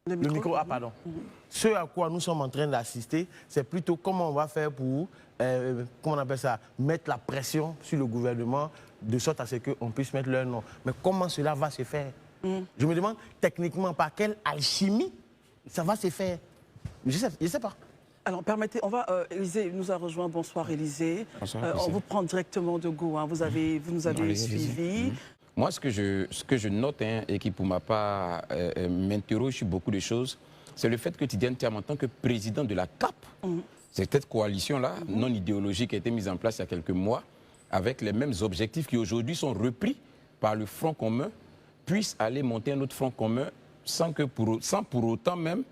Le micro, ah pardon. Ce à quoi nous sommes en train d'assister, c'est plutôt comment on va faire pour, comment on appelle ça, mettre la pression sur le gouvernement de sorte à ce qu'on puisse mettre leur nom. Mais comment cela va se faire? Je me demande techniquement par quelle alchimie ça va se faire. Je ne sais pas. Alors, permettez, on va, Élisée nous a rejoint. Bonsoir, Élisée. On vous prend directement de go. Hein. Vous nous avez suivis. Moi, ce que je note et qui, pour ma part, m'interroge sur beaucoup de choses, c'est le fait que Tidiane Thiam, en tant que président de la CAP, cette coalition-là, non idéologique, a été mise en place il y a quelques mois, avec les mêmes objectifs qui aujourd'hui sont repris par le Front commun, puisse aller monter un autre Front commun sans pour autant même,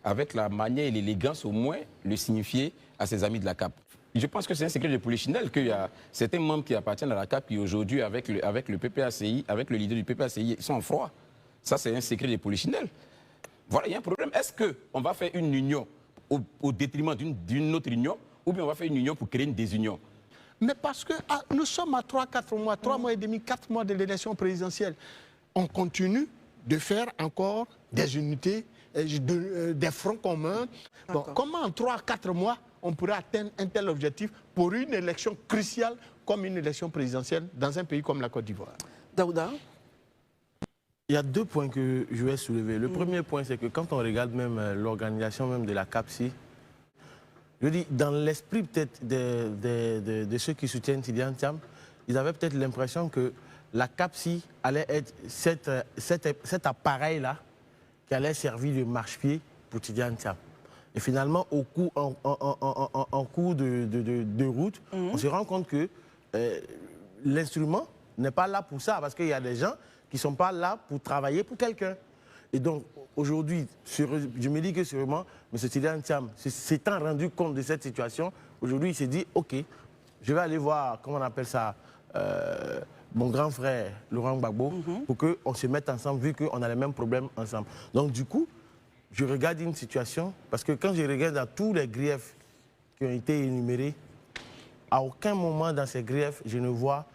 avec la manière et l'élégance au moins, le signifier à ses amis de la CAP. Je pense que c'est un secret de polichinelle qu'il y a certains membres qui appartiennent à la CAP qui aujourd'hui, avec le PPACI, avec le leader du PPACI, sont en froid. Ça, c'est un secret de polichinelle. Voilà, il y a un problème. Est-ce qu'on va faire une union au détriment d'une autre union, ou bien on va faire une union pour créer une désunion? Mais parce que nous sommes à 3-4 mois, 3 mois et demi, 4 mois de l'élection présidentielle. On continue de faire encore des unités, des fronts communs. Bon, comment en 3-4 mois on pourrait atteindre un tel objectif pour une élection cruciale comme une élection présidentielle dans un pays comme la Côte d'Ivoire? Daouda? Il y a 2 points que je vais soulever. Le premier point, c'est que quand on regarde même l'organisation même de la CAPSI, je dis, dans l'esprit peut-être de ceux qui soutiennent Tidiane Thiam, ils avaient peut-être l'impression que la CAPSI allait être cet appareil-là qui allait servir de marchepied pour Tidiane Thiam. Et finalement, en cours de route, on se rend compte que l'instrument n'est pas là pour ça, parce qu'il y a des gens qui ne sont pas là pour travailler pour quelqu'un. Et donc, aujourd'hui, je me dis que sûrement, M. Tidiane Thiam, s'étant rendu compte de cette situation, aujourd'hui, il s'est dit, OK, je vais aller voir, comment on appelle ça, mon grand frère, Laurent Gbagbo, pour qu'on se mette ensemble, vu qu'on a les mêmes problèmes ensemble. Donc, du coup, je regarde une situation, parce que quand je regarde à tous les griefs qui ont été énumérés, à aucun moment dans ces griefs, je ne vois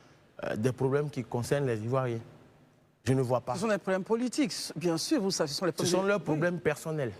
des problèmes qui concernent les Ivoiriens. Je ne vois pas. Ce sont des problèmes politiques, bien sûr, vous savez. Ce sont leurs problèmes personnels.